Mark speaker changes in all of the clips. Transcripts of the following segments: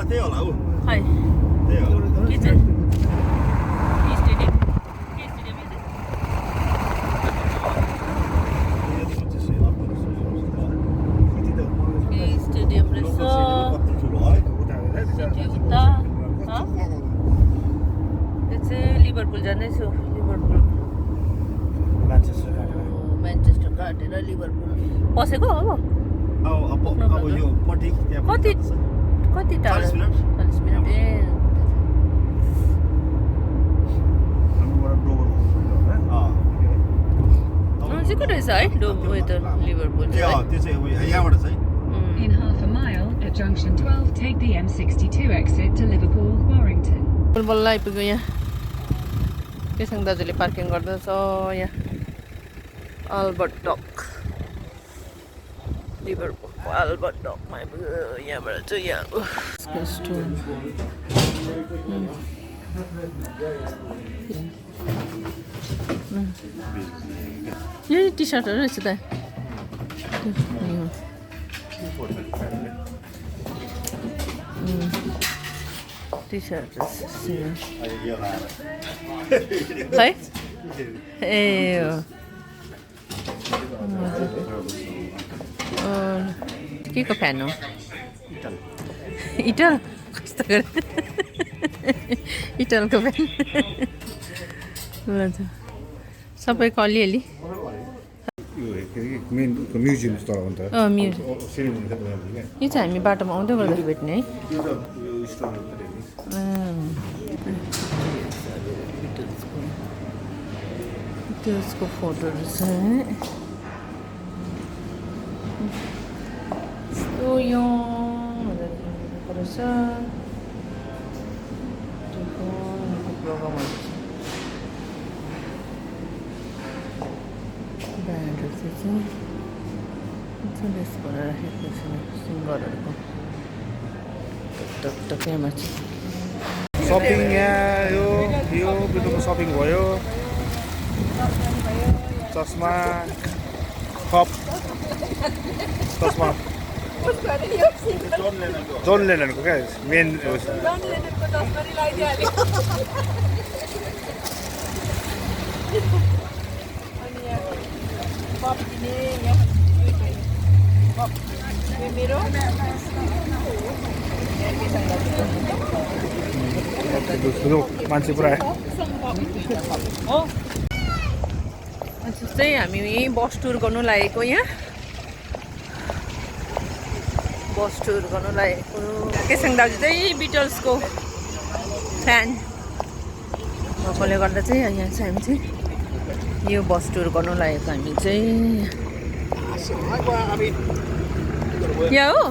Speaker 1: त्यही होला उ
Speaker 2: खै
Speaker 1: त्यही हो
Speaker 2: के चाहिँ स्टेडियम के स्टेडियम के स्टेडियम रहेछ सिटी उता यो चाहिँ लिभरपुल जाँदैछु लिभरपुल म्यान्चेस्टर काटेर लिभरपुल पसेको अब कति टाढो 40 मिनट ए चाहिँ कता रहेछ है उयो त Liverpool
Speaker 3: In half a mile at junction 12, take the M62 exit to Liverpool, Warrington.
Speaker 2: बल्ल आइपुग्यो यहाँ केसङ दाजुले पार्किङ गर्दैछ यहाँ अल्बर्ट डक लिभरपुलको अल्बर्ट डकमा आइपुग्यो यहाँबाट चाहिँ यहाँ यही टी सर्टहरू रहेछ त टी सर्ट है ए के को फ्यान हो इटल कस्तो इटलको फ्यान हुन्छ सबैको अलिअलि
Speaker 1: म्युजियम स्थल हो नि त
Speaker 2: यो चाहिँ हामी बाटोमा आउँदै गर्दाखेरि भेट्ने है बिटल्सको फोटोहरू छ यस्तो यो रहेछ प्रोग्रामहरू छ ब्यान्डहरू चाहिँ बेस गरेर राखेको छ सिङ्गरहरूको टक्टकैमा छ
Speaker 1: सपिङ यहाँ यो बिटोको सपिङ भयो चस्मा कप चस्मा जोन लेनको क्या मेन मान्छे पुरा
Speaker 2: चाहिँ हामी यहीँ बस टुर गर्नु लागेको यहाँ बस टुर गर्नु लागेको केसङ दाजु चाहिँ बिटल्सको फ्यान भएकोले गर्दा चाहिँ यहाँ चाहिँ हामी चाहिँ यो बस टुर गर्नु लागेको हामी चाहिँ यहाँ हो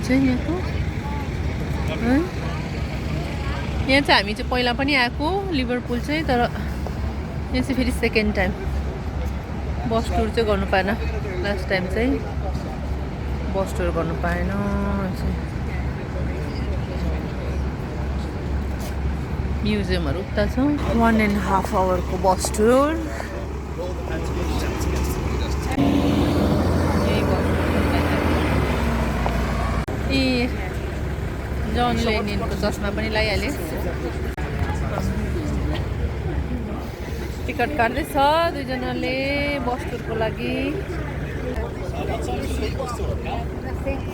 Speaker 2: चाहिँ यहाँको यहाँ चाहिँ हामी चाहिँ पहिला पनि आएको लिभरपुल चाहिँ तर यहाँ चाहिँ फेरि सेकेन्ड टाइम बस टुर चाहिँ गर्नु पाएन लास्ट टाइम चाहिँ बस टुर गर्नु पाएन म्युजियमहरू उता छ 1.5 आवरको बस टुर ए जन लेनिनको चस्मा पनि लगाइहालेँ टिकट काट्दैछ दुईजनाले बस टुरको लागि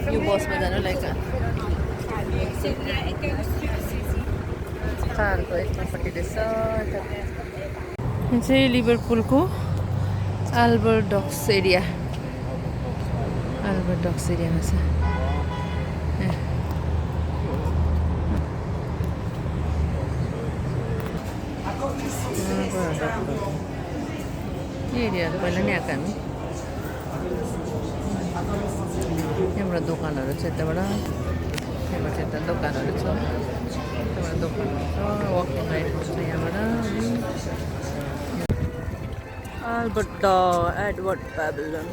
Speaker 2: यो बसमा जानु लागेको कारको यतापट्टि रहेछ यो चाहिँ लिभरपुलको अल्बर्ट डक्स एरियामा छ एरियाहरू पहिला नि आएको हामी यहाँबाट दोकानहरू छ यताबाट यहाँबाट यता दोकानहरू छ यताबाट दोकानहरू छ वकिङ राइडहरू छ यहाँबाट अल्बर्ट एडवर्ड प्याभिलियन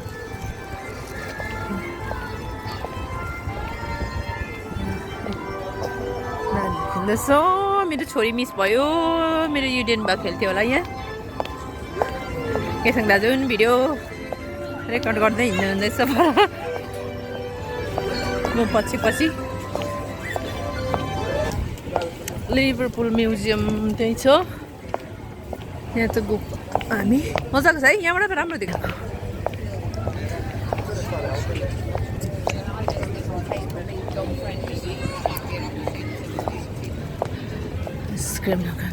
Speaker 2: खेल्दैछ मेरो छोरी मिस भयो मेरो युडेन बा खेल्थ्यो होला यहाँ केसँग दाजु पनि भिडियो रेकर्ड गर्दै हिँड्नु हुँदैछ म पछि पछि लिभरपुल म्युजियम त्यही छ यहाँ चाहिँ गएको हामी मजाको छ है यहाँबाट राम्रो देखाएको आइसक्रिम दोकान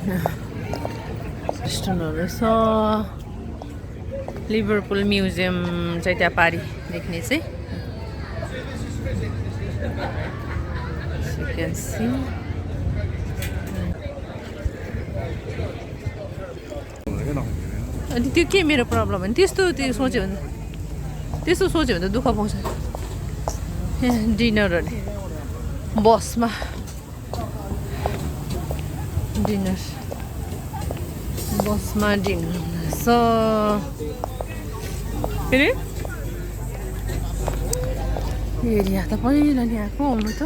Speaker 2: रेस्टुरेन्टहरू छ लिभरपुल म्युजियम चाहिँ त्यहाँ पारी देख्ने चाहिँ you can see अनि त्यो के मेरो प्रब्लम हो नि त्यस्तो सोच्यो भने त दुःख पाउँछ डिनरहरू बसमा डिनर छ फेरि एरिया त पहिला नि आएको आउनु त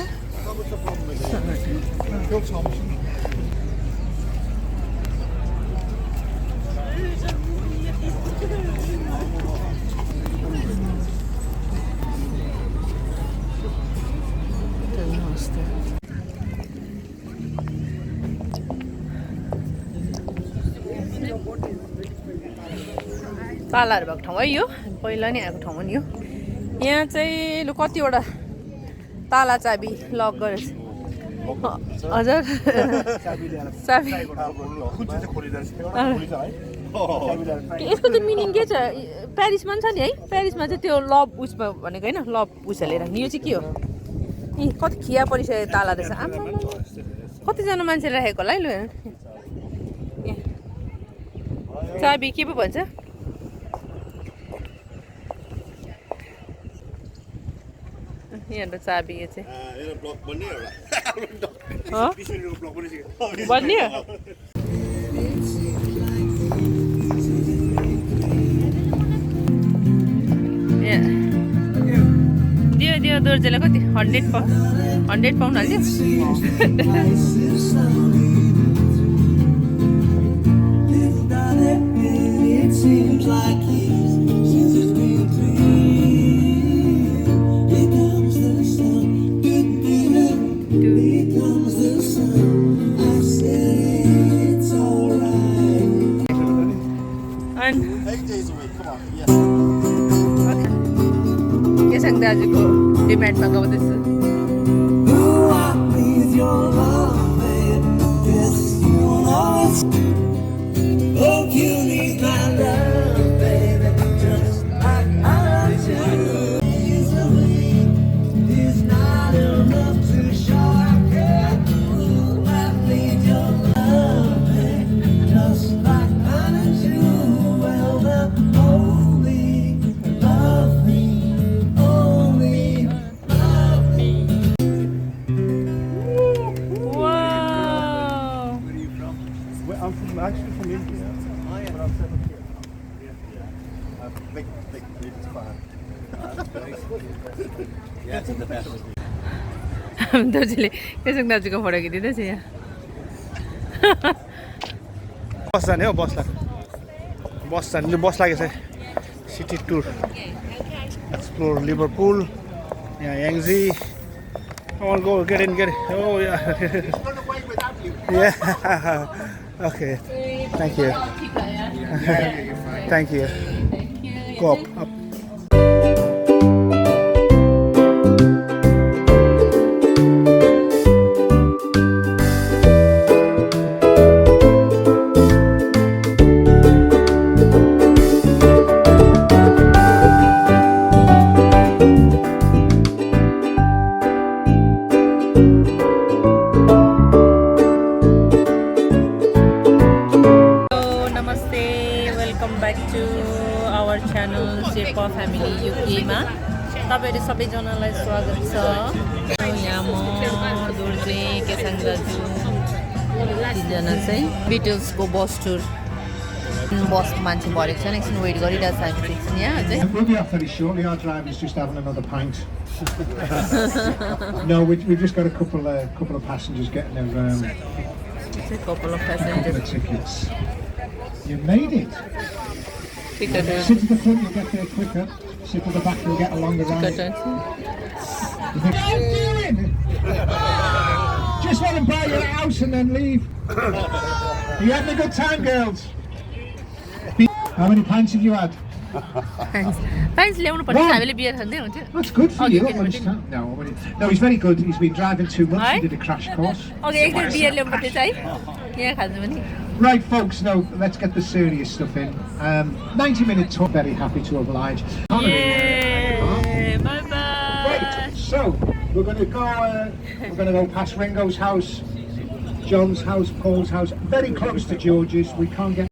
Speaker 2: पालाहरू भएको ठाउँ है यो पहिला नि आएको ठाउँ हो नि यो यहाँ चाहिँ लु कतिवटा ताला चाबी लक गरेछ हजुर चाबी यसको चाहिँ मिनिङ के छ प्यारिसमा पनि छ नि है प्यारिसमा चाहिँ त्यो लभ उसमा भनेको होइन लभ उसहरूले राख्ने यो चाहिँ के हो ए कति खिया परिसक्यो ताला रहेछ आमा कतिजना मान्छेले राखेको होला है लु चाबी के पो भन्छ यहाँ चाबी यो चाहिँ बन्ने दियो दोर्जेलाई कति 100 पाउन्ड हाल्यो केसँग दाजुको डिमान्डमा गाउँदैछु
Speaker 1: Actually from India. Oh yeah. But I'm 7 here. Yeah. Big Beatles fan. Yeah, it's the best.
Speaker 2: दाजुले केसँग दाजुको फोटो खिचिँदैछ यहाँ
Speaker 1: बस जाने हो बस जाने बस लागेछ सिटी टुर एक्सप्लोर लिभरपुल यहाँ याङजी Come on, go get in. Oh yeah. Yeah. Okay. Thank you. Thank you. Go up.
Speaker 2: Family युकेमा तपाईहरु सबैजनालाई स्वागत छ यहाँ म दुर्जे केसाङ दाजु तीनजना चाहिँ बिटल्सको बस टुर बस मान्छे भरेको छ एकछिन वेट गरिरहेछ हामी एकछिन यहाँ अझै
Speaker 4: We'll be off very shortly. Our driver's just having another pint. No, we've just got a couple of passengers getting their
Speaker 2: couple of passengers
Speaker 4: tickets. You made it.
Speaker 2: Ticket
Speaker 4: Sit at the front, you'll get there quicker. Sit at the back, you'll get a longer ride.
Speaker 2: Ticket
Speaker 4: You think, what are you doing? Just let them buy you a house and then leave. Are you having a good time, girls? How many pints have you had?
Speaker 2: Pines ल्याउनु पर्छ हामीले beer खाँदै हुन्थ्यो
Speaker 4: That's good for
Speaker 2: Okay,
Speaker 4: you.
Speaker 2: okay,
Speaker 4: Understand? No, he's very good. He's been driving 2 months.
Speaker 2: Aye.
Speaker 4: He did a crash course.
Speaker 2: अघि एक दिन beer ल्याउनु पर्थ्यो है यहाँ खानु पनि
Speaker 4: Right, folks. Now let's get the serious stuff in. 90-minute tour. Very happy to oblige.
Speaker 2: By by
Speaker 4: Right. So we're going to go. We're going to go past Ringo's house, John's house, Paul's house. Very close to George's. We can't get.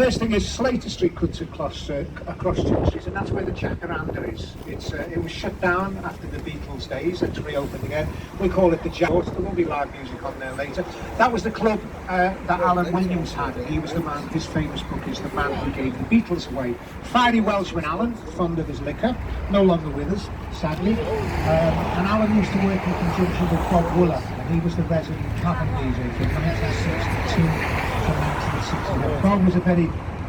Speaker 4: First thing is Slater Street cuts across Duke Street, and that's where the Jacaranda is. It was shut down after the Beatles days. It's reopened again. We call it the Jack. There will be live music on there later. That was the club that Alan Williams had. He was the man. His famous book is The Man Who Gave the Beatles Away. Fiery Welshman Alan, fond of his liquor, no longer with us, sadly. And Alan used to work in conjunction with Bob Wooler, and he was the resident cabin DJ from 1962 to 1961. Bob was a very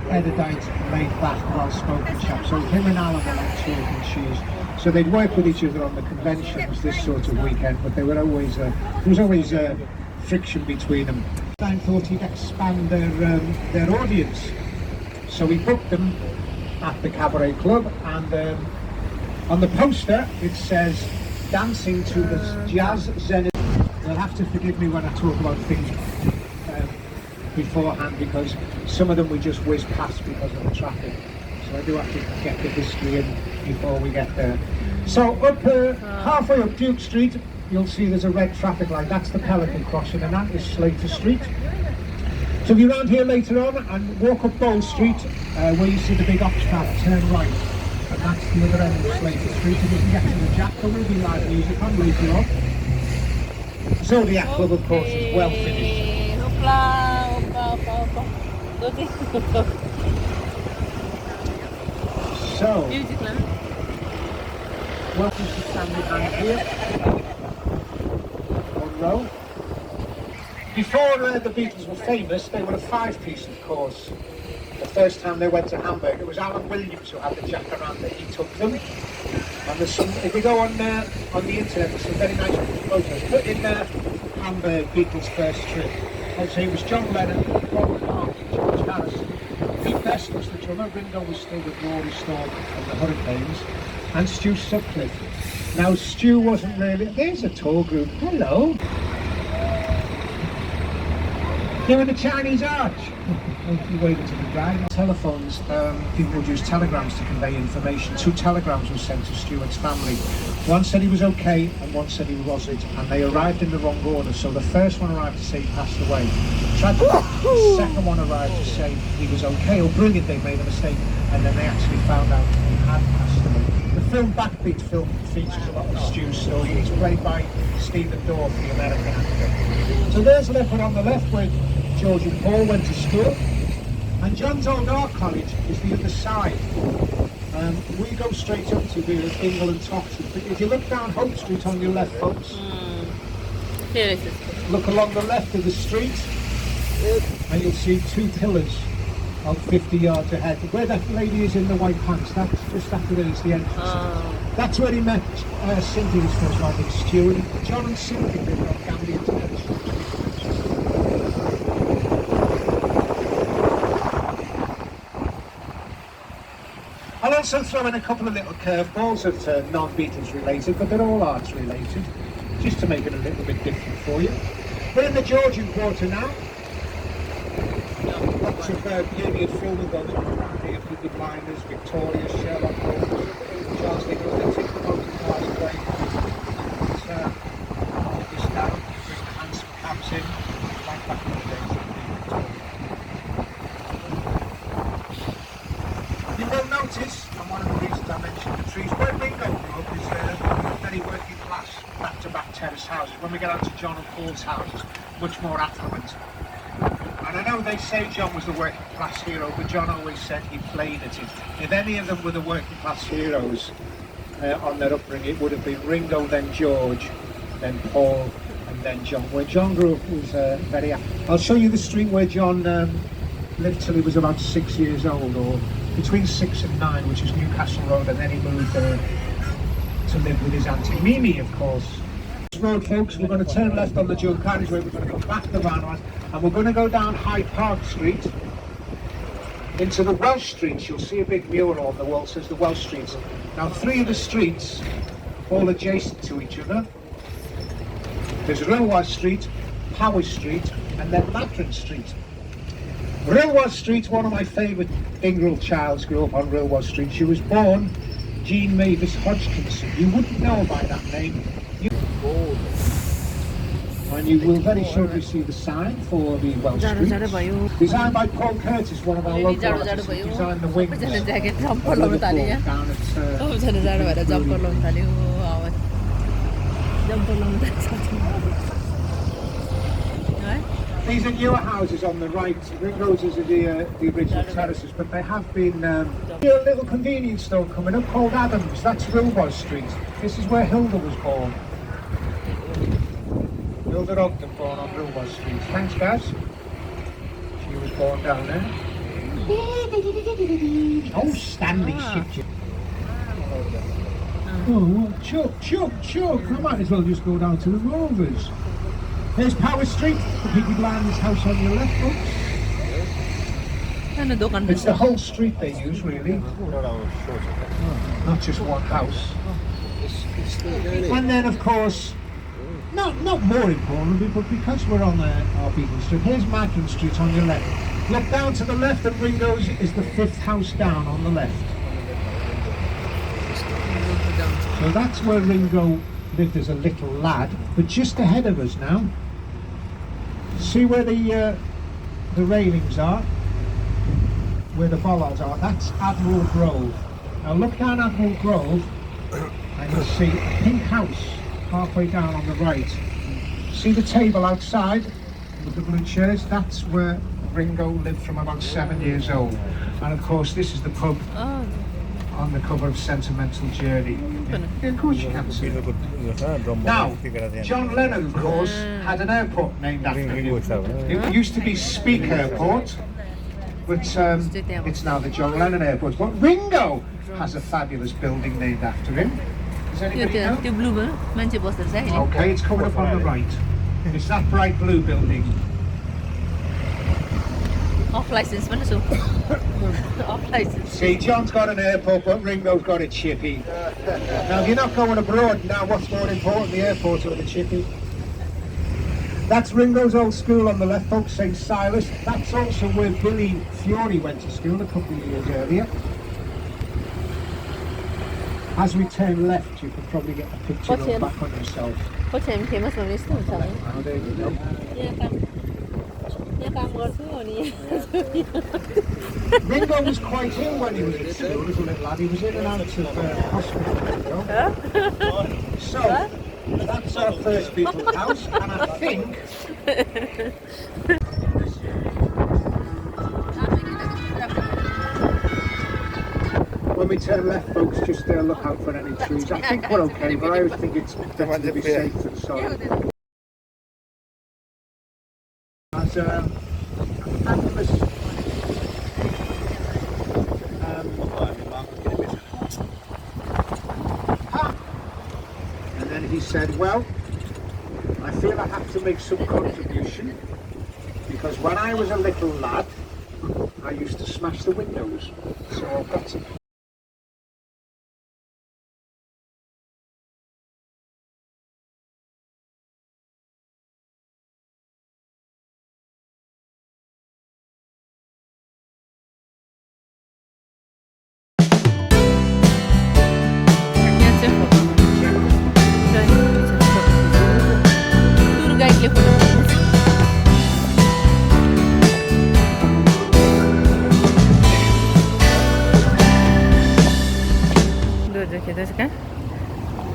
Speaker 4: erudite, laid-back, well-spoken chap. So him and Alan were like chalk and cheese. So they'd work with each other on the conventions this sort of weekend, but they were always there was always friction between them. Stein thought he'd expand their audience, so he booked them at the Cabaret Club, and on the poster it says "Dancing to the Jazz Zenith." You'll have to forgive me when I talk about things beforehand, because some of them we just whiz past because of the traffic. So I do have to get the history in before we get there. So up halfway up Duke Street, you'll see there's a red traffic light. That's the Pelican crossing, and that is Slater Street. So if you're around here later on and walk up Bowl Street, where you see the big ox path, turn right, and that's the other end of Slater Street. And you can get to the Jack. There will be live music on later on. Zodiac Club, of course, is well finished. So, welcome to Stanley Band here. One row. Before the Beatles were famous, they were a 5-piece, of course. The first time they went to Hamburg, it was Alan Williams who had the Jacaranda. He took them. And there's some, if you go on the internet, there's some very nice photos. Put in Hamburg Beatles' first trip. Also, it was John Lennon, Paul McCartney, George Harrison. Pete Best was the drummer. Ringo was still with Rory Storm and the Hurricanes. And Stu Sutcliffe. Now, Stu wasn't really... There's a tour group. Hello. You're in the Chinese Arch. You waited to the drive. Telephones, people would use telegrams to convey information. 2 telegrams were sent to Stuart's family. One said he was okay, and one said he wasn't, and they arrived in the wrong order. So the first one arrived to say he passed away. The second one arrived to say he was okay. Oh, brilliant, they made a mistake, and then they actually found out he had passed away. The film Backbeat film features a lot of Stu's story. He's played by Stephen Dorff, the American actor. So there's Liverpool on the left, where George and Paul went to school, and John's old art college is the other side. We go straight up to the Dingle and Toxteth, but if you look down Hope Street on your left, folks,
Speaker 2: here it is.
Speaker 4: Look along the left of the street, and you'll see 2 pillars of 50 yards ahead. Where that lady is in the white pants, that's just after there is the entrance. That's where he met Cynthia's first wife, Stuart. John and Cynthia lived on Gambia together. I'll also throw in a couple of little curveballs that are non-Beatles related, but they're all arts related, just to make it a little bit different for you. We're in the Georgian Quarter now. Lots of period filming going on here. Peaky Blinders, Victoria, Sherlock Holmes, Charles Nichols. They take the motor cars away. This down, bring the handsome cabs in, like back in the days. You will notice, and one of the reasons I mentioned the trees, where Ringo grew up is very working class, back-to-back terrace houses. When we get out to John and Paul's houses, much more affluent. And I know they say John was the working class hero, but John always said he played at it. If any of them were the working class heroes on their upbringing, it would have been Ringo, then George, then Paul, and then John. Where John grew up was very... I'll show you the street where John lived till he was about 6 years old, or between 6 and 9, which is Newcastle Road, and then he moved to live with his auntie Mimi, of course. This road, folks, we're going to turn left on the dual carriageway, we're going to go back to Barnabas, and we're going to go down Hyde Park Street into the Welsh streets. You'll see a big mural on the wall that says the Welsh streets. Now, 3 of the streets, all adjacent to each other. There's Rilwas Street, Powys Street, and then Matron Street. Rilwas Street, one of my favourite Ingrel childs grew up on Rilwas Street. She was born Jean Mavis Hodgkinson. You wouldn't know by that name. And you will very shortly see the sign for the Welsh Streets. Designed by Paul Curtis, one of our local artists, who designed the wings. These are newer houses on the right. Ringo's are the original terraces, but they have been... a little convenience store coming up called Adams. That's Rilwas Street. This is where Hilda was born. Hilda Ogden, born on Rilwas Street. Thanks, guys. She was born down there. Oh, Stanley shit. Oh, Chuck. I might as well just go down to the Rovers. There's Power Street, the people behind this house on your left, folks. It's the whole street they use, really. Not just one house. And then, of course, not more importantly, but because we're on our Beatles Street, here's Matron Street on your left. Look down to the left, and Ringo's is the 5th house down on the left. So that's where Ringo lived as a little lad, but just ahead of us now. See where the railings are, where the bollards are? That's Admiral Grove. Now look down Admiral Grove, and you'll see a pink house halfway down on the right. See the table outside with the blue chairs? That's where Ringo lived from about 7 years old. And of course, this is the pub on the cover of Sentimental Journey. Yeah, of course you can see it. Now, John Lennon, of course, had an airport named after him. It used to be Speak Airport, but it's now the John Lennon Airport. But Ringo has a fabulous building named after him. Does anybody know? Okay, it's coming up on the right. It's that bright blue building.
Speaker 2: Off license, off license.
Speaker 4: See, John's got an airport, but Ringo's got a chippy. Now, if you're not going abroad, now what's more important, the airport or the chippy? That's Ringo's old school on the left, folks, St. Silas. That's also where Billy Fiore went to school a couple of years earlier. As we turn left, you can probably get a picture of back on yourself.
Speaker 2: What's him famous on this one?
Speaker 4: Oh, there you go. Ringo was quite ill when he was at school as a little lad. He was in and out of hospital. So, that's our first Beatles house, and I think... When we turn left, folks, just look out for any trees. I think we're okay, but I always think it's better to be safe than sorry. As a fabulous and then he said, well, I feel I have to make some contribution because when I was a little lad I used to smash the windows, so I've got to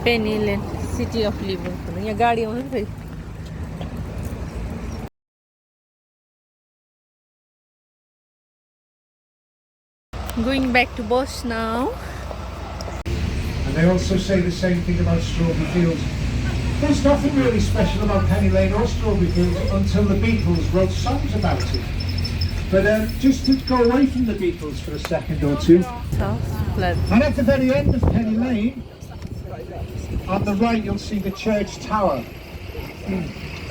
Speaker 2: Penny Lane, City of Liverpool. यहाँ गाडी आउँछ नि फेरि Going back to bus now.
Speaker 4: And they also say the same thing about Strawberry Fields. There's nothing really special about Penny Lane or Strawberry Fields until the Beatles wrote songs about it. But just to go away from the Beatles for a second or two, and at the very end of Penny Lane, on the right you'll see the church tower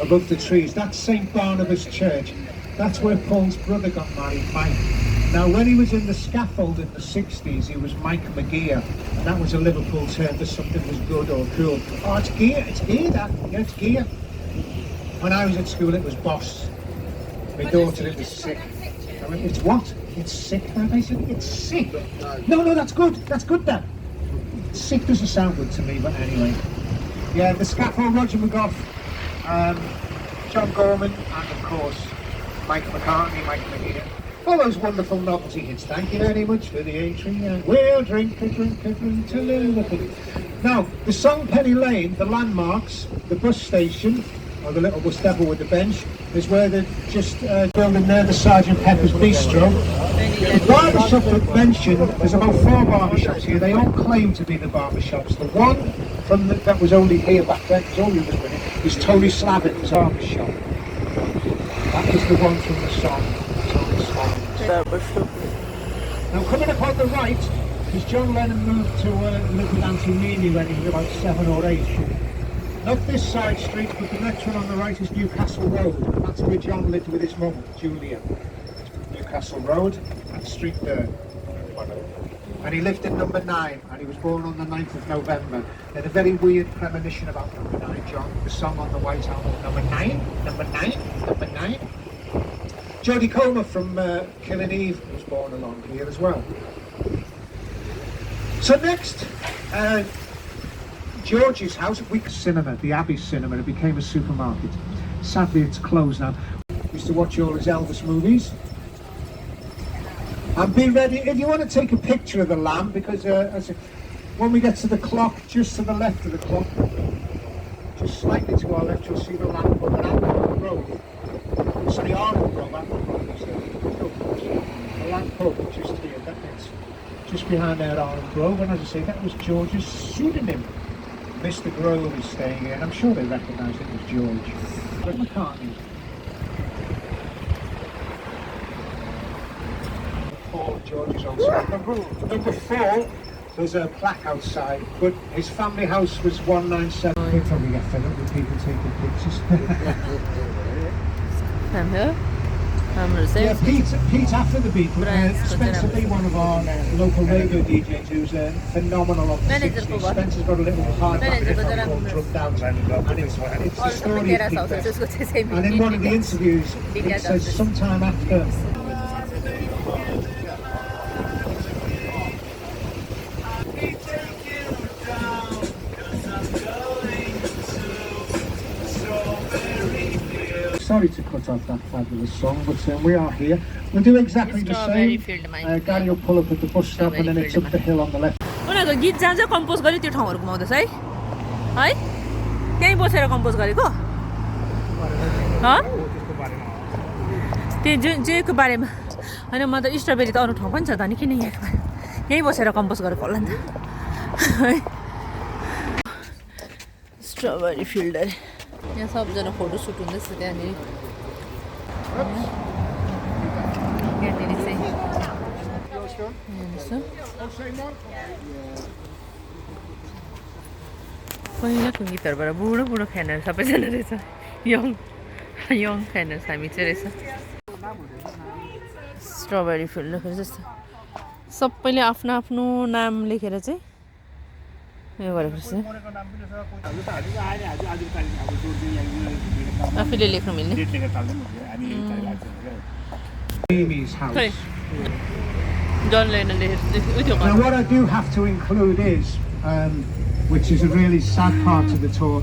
Speaker 4: above the trees. That's St Barnabas Church. That's where Paul's brother got married, Mike. Now when he was in the scaffold in the 60s, he was Mike McGear, and that was a Liverpool term for something was good or cool. Oh, it's gear, that. Yeah, it's gear. When I was at school it was boss. My daughter, it was sick. I went, it's what? It's sick. And I said, it's sick. No, that's good, Dad. Sick doesn't sound good to me, but anyway. Yeah, the scaffold, Roger McGough, John Gorman, and of course, Mike McCartney, Mike McGear. All those wonderful novelty hits. Thank you very much for the entry. And we'll drink to Liverpool. Now, the song Penny Lane, the landmarks, the bus station, or the little bus depot with the bench, is where they're just building there the Sergeant Pepper's Bistro. The barbershop that mentioned, there's about 4 barbershops here. They all claim to be the barbershops. The one from that was only here back then, because all the others were here, is Tony Slavitt's barbershop. That was the one from the song. Now coming up on the right, because John Lennon moved to live with Auntie Mimi when he was about 7 or 8. Not this side street, but the next one on the right is Newcastle Road. And that's where John lived with his mum, Julia. Newcastle Road, that street there. And he lived in number 9, and he was born on the 9th of November. He had a very weird premonition about number 9, John. The song on the White Album, number 9, number 9, number 9. Jodie Comer from Killing Eve was born along here as well. So next, George's house, cinema, the Abbey Cinema, it became a supermarket. Sadly, it's closed now. Used to watch all his Elvis movies. And be ready, if you want to take a picture of the lamb, because when we get to the clock, just to the left of the clock, just slightly to our left, you'll see the lamp above an Admiral Grove. Sorry, Arnold Grove, Admiral Grove. The lamp pub just here, that's just behind there, Arnold Grove. And as I say, that was George's pseudonym. Mr. Grove is staying here, and I'm sure they recognised it was George. But McCartney. Paul George's old son. Number 4, there's a plaque outside, but his family house was 197. They probably get fed up with people taking pictures. Yeah, Pete after the Beatles, Spencer Lee, one of our local radio DJs, who's phenomenal on the 60s. Spencer's got a little hard called Drugged Out, and it's the story of Pete. And in one of the interviews, it says sometime after. Sorry to cut off that fabulous song, but we are here. We'll do exactly the same. Gary will pull up at the bus stop and then it's up the hill on the left.
Speaker 2: उनीहरुको गीत जहाँ जहाँ compose गर्यो त्यो ठाउँहरु घुमाउँदैछ है है त्यही बसेर कम्पोज गरेको ह त्यो जेको बारेमा हैन म त स्ट्रबेरी त अरु ठाउँ पनि छ त नि किन यही बसेर कम्पोज गरेको होला नि त स्ट्रबेरी फिल्ड अरे यहाँ सबजना फोटो सुट हुँदैछ त्यहाँनिर यहाँनिर चाहिँ पहिलाको गीतहरूबाट बुढो बुढो फ्यानहरू सबैजना रहेछ यङ फ्यानहरू हामी चाहिँ रहेछ स्ट्रबेरी फिल्ड जस्तो सबैले आफ्नो आफ्नो नाम लेखेर चाहिँ यो गरेको रहेछ आफैले लेख्नु मिल्ने
Speaker 4: Now what I do have to include is, which is a really sad part of the tour,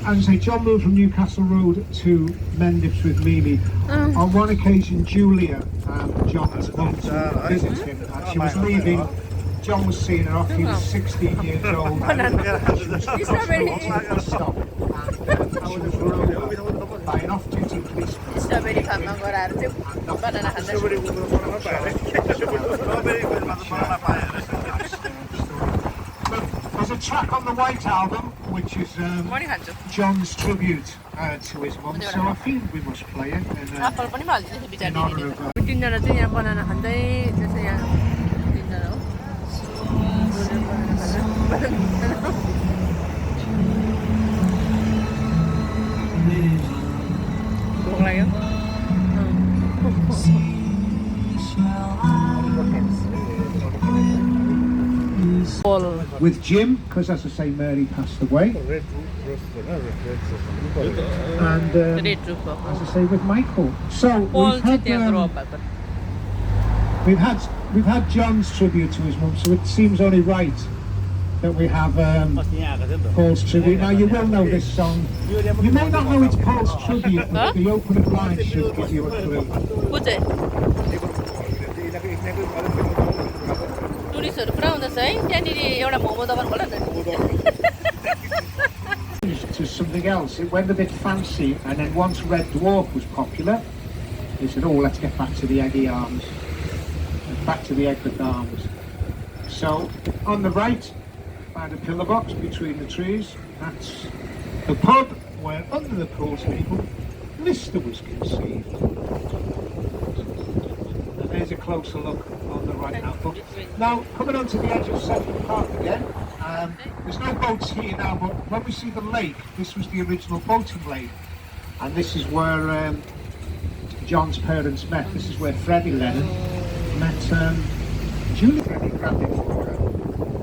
Speaker 4: as I say, John moved from Newcastle Road to Mendips with Mimi. On one occasion, Julia, John's mum, to visit him. She was leaving. John was seeing her off. He was 16 years old. And she was crossing the bus stop. And I was by an off-duty policeman.
Speaker 2: Strawberry फार्ममा गएर चाहिँ बनाना खाँदा
Speaker 4: There's a track on the White Album which is
Speaker 2: पनि खान्छु
Speaker 4: John's tribute to his mum, so I feel we must play it
Speaker 2: Apple पनि हालिदिन्छु
Speaker 4: in
Speaker 2: बिचारी
Speaker 4: honor of
Speaker 2: तिनजना चाहिँ यहाँ बनाना खाँदै त्यसै यहाँ तिनजना हो भोक लाग्यो
Speaker 4: with Jim, because as I say, Mary passed away, and
Speaker 2: red roof
Speaker 4: as I say, with Michael. So
Speaker 2: पोल
Speaker 4: we've
Speaker 2: चाहिँ
Speaker 4: had,
Speaker 2: त्यहाँ ग्रो अप भएको
Speaker 4: we've had John's tribute to his mum, so it seems only right that we have Paul's tribute. Now you will know this song. You may not know it's Paul's tribute, but the opening line should give you a clue.
Speaker 2: को चाहिँ टुरिस्टहरू पुरा हुँदैछ है त्यहाँनिर एउटा मोमो दोकान खोला न
Speaker 4: To something else, it went a bit fancy, and then once Red Dwarf was popular, they said, "Oh, let's get back to the Eggy Arms, back to the Egbert Arms." So on the right, by the pillar box between the trees, that's the pub where, under the pool table, Lister was conceived. And there's a closer look on the right now. Now, coming onto the edge of Central Park again, there's no boats here now, but when we see the lake, this was the original boating lake. And this is where John's parents met. This is where Freddie Lennon met Julie. Freddie grabbed it for her.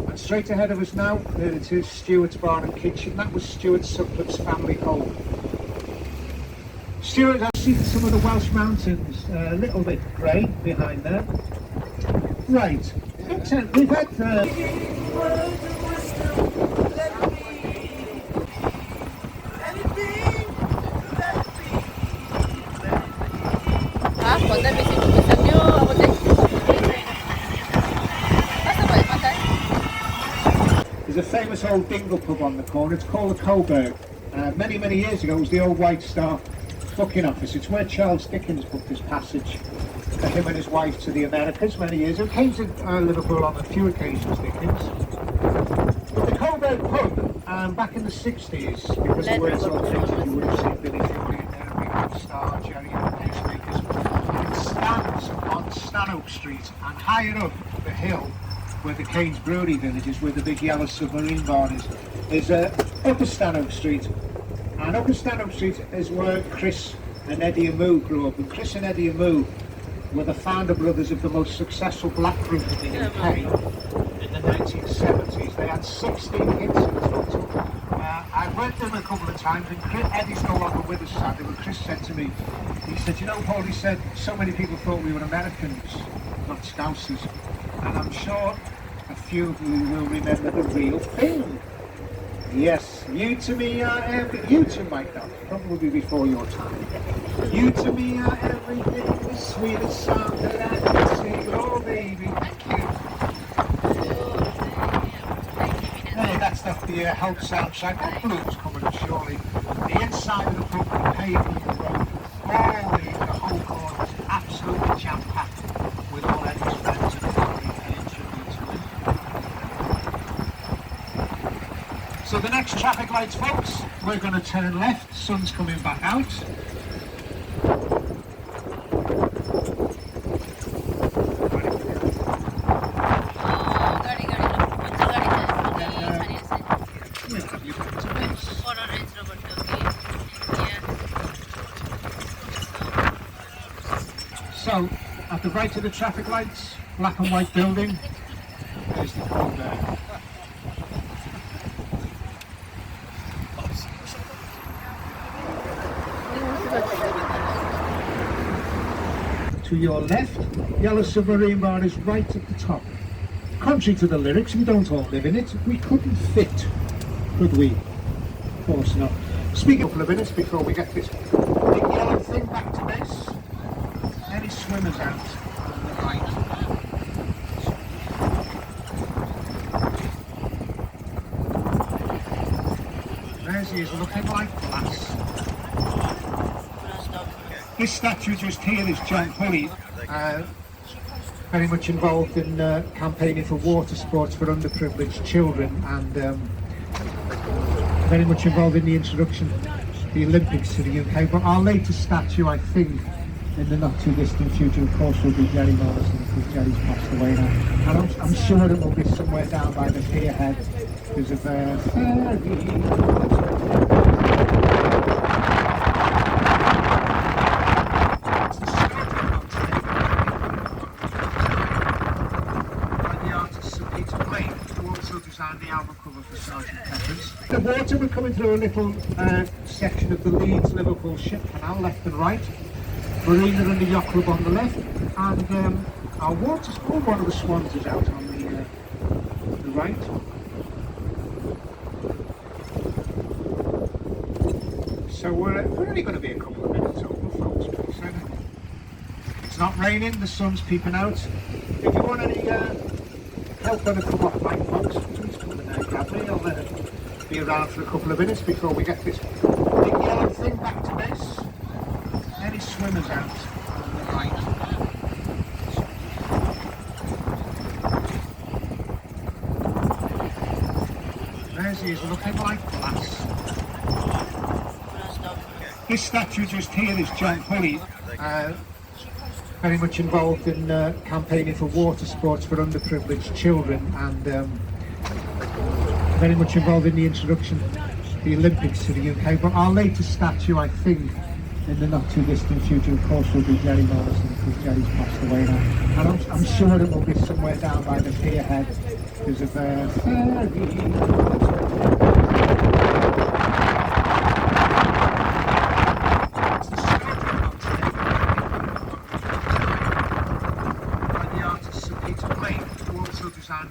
Speaker 4: And straight ahead of us now, there it is, Stuart's Bar and Kitchen. That was Stuart Sutcliffe's family home. Stuart has seen some of the Welsh mountains, a little bit grey behind there. Right, we've had...
Speaker 2: भन्दा बेसी पुगिसक्यो अब चाहिँ कस्तो भयो मचाइ
Speaker 4: There's a famous old dingle pub on the corner. It's called the Coburg. Many years ago, it was the old White Star booking office. It's where Charles Dickens booked his passage for him and his wife to the Americas many years ago. Came to Liverpool on a few occasions, Dickens. But the Coburg pub, back in the 60s, because of where it's located, you would have seen Billy Fury in there, Ringo Starr, Jerry and the Pacemakers. It stands on Stanhope Street, and higher up the hill, where the Keynes Brewery Village is, where the big yellow submarine bar is Upper Stanhope Street. And Upper Stanhope Street is where Chris and Eddie Amoo grew up. And Chris and Eddie Amoo were the founder brothers of the most successful black group in the UK in the 1970s. They had 16 hits in total. I've read them a couple of times, and Eddie's no longer with us, sadly, but Chris said to me, he said, "You know, Paul," he said, "so many people thought we were Americans, not Scousers." And I'm sure a few of you will remember the real thing. Yes, you to me are everything. You to Mike, that probably before your time. You to me are everything, the sweetest sound that I can sing. Oh, baby, thank you. Hey, that's the Helps outside. That blues coming up surely. The inside of the pub, the pavement, the road, the whole court was absolutely jam-packed with all Eddie's friends and family paying tribute to him. So the next traffic lights, folks, we're going to turn left. Sun's coming back out. So, at the right of the traffic lights, black and white building, there's the pub there. To your left, Yellow Submarine Bar is right at the top. Contrary to the lyrics, we don't all live in it. We couldn't fit, could we? Of course not. Speaking of a couple of minutes before we get this big yellow thing back to base, any swimmers out on the right. There's he is looking like glass. This statue just here is John Pulley, very much involved in campaigning for water sports for underprivileged children, and very much involved in the introduction of the Olympics to the UK. But our latest statue, I think, in the not too distant future, of course, will be Jerry Morrison, because Jerry's passed away now. And I'm sure it will be somewhere down by the pier head because of the album cover for Sergeant Pepper's. The water, we're coming through a little section of the Leeds Liverpool ship canal, left and right. Marina and the yacht club on the left, and our water's called one of the swans is out on the right. So we're only going to be a couple of minutes over, folks. But it's not raining, the sun's peeping out. If you want any help on a come off light, folks, please come and grab me. I'll be around for a couple of minutes before we get this big yellow thing back to base. Any swimmers out on the right. There's he is looking like glass. This statue just here is John Pulley, very much involved in campaigning for water sports for underprivileged children, and very much involved in the introduction of the Olympics to the UK. But our latest statue, I think, in the not too distant future, of course, will be Jerry Morrison, because Jerry's passed away now. And I'm sure it will be somewhere down by the pier head because of the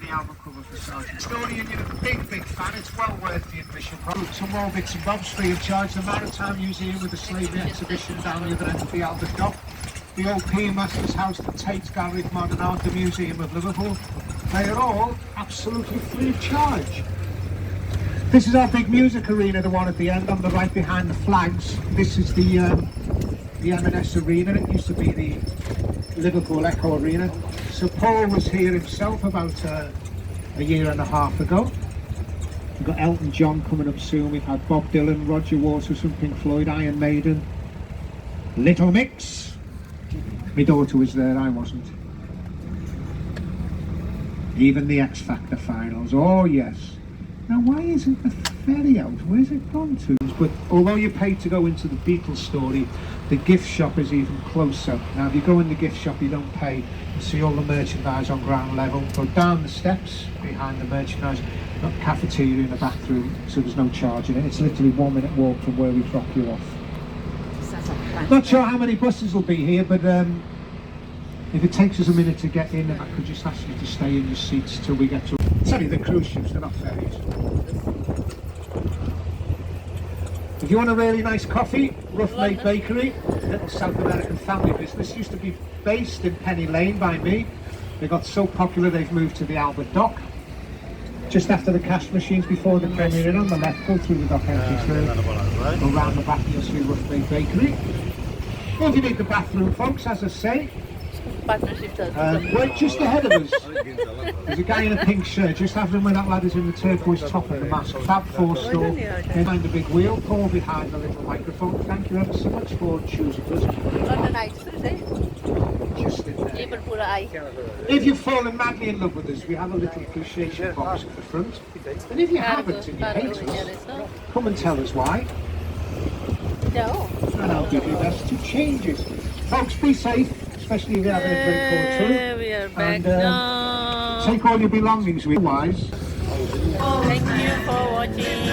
Speaker 4: album cover for Sergeant. Story, and you're a big fan. It's well worth the admission. Some more bits and bobs free of charge. The Maritime Museum with the slavery exhibition down the other end of the Albert Dock. The old Pier Master's House, the Tate Gallery of Modern Art, the Museum of Liverpool. They are all absolutely free of charge. This is our big music arena, the one at the end on the right behind the flags. This is the M&S Arena. It used to be the Liverpool Echo Arena. So Paul was here himself about a year and a half ago. We've got Elton John coming up soon. We've had Bob Dylan, Roger Waters from Pink Floyd, Iron Maiden, Little Mix. My daughter was there, I wasn't. Even the X Factor finals, oh yes. Now why isn't the ferry out? Where's it gone to? But although you pay to go into the Beatles story, the gift shop is even closer. Now if you go in the gift shop, you don't pay. You see all the merchandise on ground level. Go down the steps behind the merchandise. Got the cafeteria and the bathroom, so there's no charge in it. It's literally 1 minute walk from where we drop you off. Not sure how many buses will be here, but if it takes us a minute to get in, I could just ask you to stay in your seats till we get to... Sorry, the cruise ships, they're not ferries. If you want a really nice coffee, Rough Mate Bakery, little South American family business, used to be based in Penny Lane by me. They got so popular they've moved to the Albert Dock. Just after the cash machines before the Premier Inn on the left, go through the dock entrance through, go round the back and you'll see Rough Mate Bakery. If you need the bathroom, folks, as I say, right just ahead of us, there's a guy in a pink shirt, just after him where that lad is in the turquoise top and the mask. Fab 4 store, behind the big wheel, Paul behind the little microphone. Thank you ever so much for choosing us. Just in there. If you've fallen madly in love with us, we have a little appreciation box at the front. And if you haven't and you hate us, come and tell us why. And I'll do my best to change it. Folks, be safe. Especially if you're having a drink or two.
Speaker 2: We are back
Speaker 4: and,
Speaker 2: now.
Speaker 4: Take all your belongings with you. Otherwise.
Speaker 2: Thank you for watching.